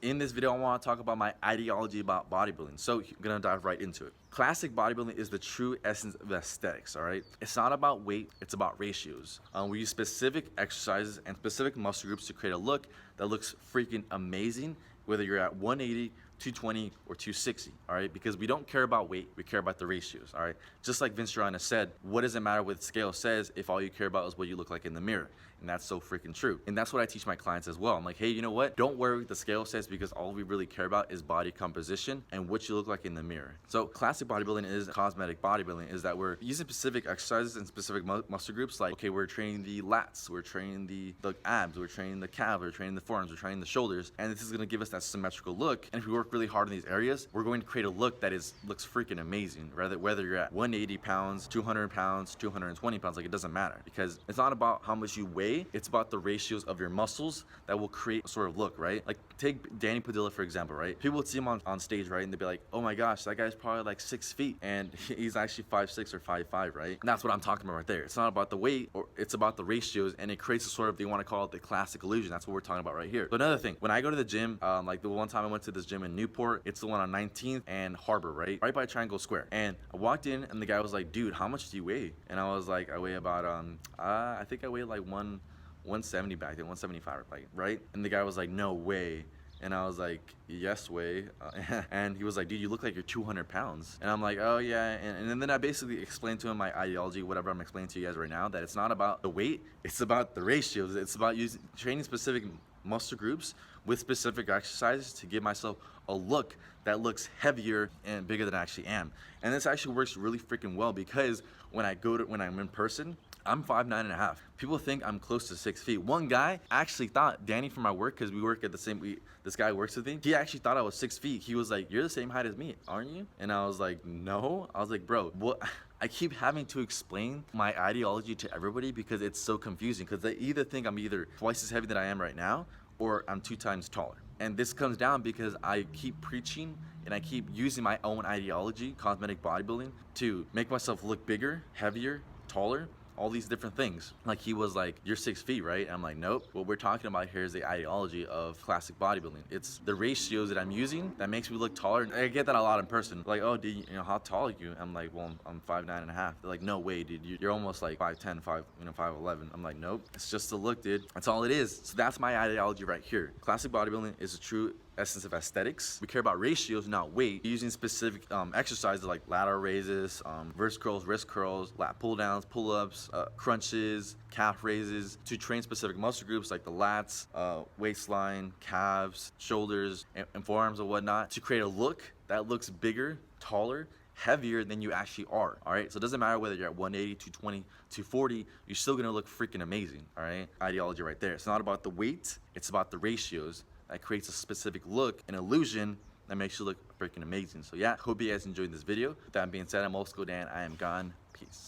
in this video, I want to talk about my ideology about bodybuilding. So I'm gonna dive right into it. Classic bodybuilding is the true essence of aesthetics, all right? It's not about weight, it's about ratios. We use specific exercises and specific muscle groups to create a look that looks freaking amazing, whether you're at 180, 220, or 260, all right? Because we don't care about weight, we care about the ratios, all right? Just like Vince Gironda said, what does it matter what the scale says if all you care about is what you look like in the mirror? And that's so freaking true. And that's what I teach my clients as well. I'm like, hey, you know what? Don't worry what the scale says, because all we really care about is body composition and what you look like in the mirror. So classic bodybuilding is cosmetic bodybuilding, is that we're using specific exercises and specific muscle groups. Like, okay, we're training the lats, we're training the abs, we're training the calves, we're training the forearms, we're training the shoulders. And this is gonna give us that symmetrical look. And if we work really hard in these areas, we're going to create a look that looks freaking amazing. Whether you're at 180 pounds, 200 pounds, 220 pounds, like, it doesn't matter, because it's not about how much you weigh, it's about the ratios of your muscles that will create a sort of look, right? Like, take Danny Padilla, for example, right? People would see him on stage, right? And they'd be like, oh my gosh, that guy's probably like 6 feet, and he's actually 5'6" or 5'5", right? And that's what I'm talking about right there. It's not about the weight, or it's about the ratios, and it creates a sort of, they want to call it the classic illusion. That's what we're talking about right here. So another thing, when I go to the gym, like the one time I went to this gym in Newport, it's the one on 19th and Harbor, right by Triangle Square. And I walked in, and the guy was like, dude, how much do you weigh? And I was like, I weigh about I think I weigh like 170 back then, 175, like, right? And the guy was like, no way. And I was like, yes way. And he was like, dude, you look like you're 200 pounds. And I'm like, oh yeah. And then I basically explained to him my ideology, whatever I'm explaining to you guys right now, that it's not about the weight, it's about the ratios. It's about training specific muscle groups with specific exercises to give myself a look that looks heavier and bigger than I actually am. And this actually works really freaking well, because when I'm in person, I'm 5'9.5". People think I'm close to 6 feet. One guy actually thought, Danny from my work, because we work at the same, this guy works with me, he actually thought I was 6 feet. He was like, you're the same height as me, aren't you? And I was like, no. I was like, bro, what? I keep having to explain my ideology to everybody because it's so confusing, because they either think I'm either twice as heavy than I am right now, or I'm 2 times taller. And this comes down because I keep preaching and I keep using my own ideology, cosmetic bodybuilding, to make myself look bigger, heavier, taller, all these different things. Like, he was like, you're 6 feet, right? And I'm like, nope. What we're talking about here is the ideology of classic bodybuilding. It's the ratios that I'm using that makes me look taller. And I get that a lot in person. Like, oh, dude, you know, how tall are you? I'm like, well, I'm 5'9.5". They're like, no way, dude. You're almost like 5'10", 5'11". I'm like, nope. It's just a look, dude. That's all it is. So that's my ideology right here. Classic bodybuilding is a true essence of aesthetics. We care about ratios, not weight. Using specific exercises like lateral raises, reverse curls, wrist curls, lat pull downs, pull ups, crunches, calf raises, to train specific muscle groups like the lats, waistline, calves, shoulders, and forearms and whatnot, to create a look that looks bigger, taller, heavier than you actually are. All right, so it doesn't matter whether you're at 180, 220, 240, you're still gonna look freaking amazing. All right, ideology right there. It's not about the weight, it's about the ratios that creates a specific look, an illusion that makes you look freaking amazing. So yeah, hope you guys enjoyed this video. With that being said, I'm Old School Dan. I am gone. Peace.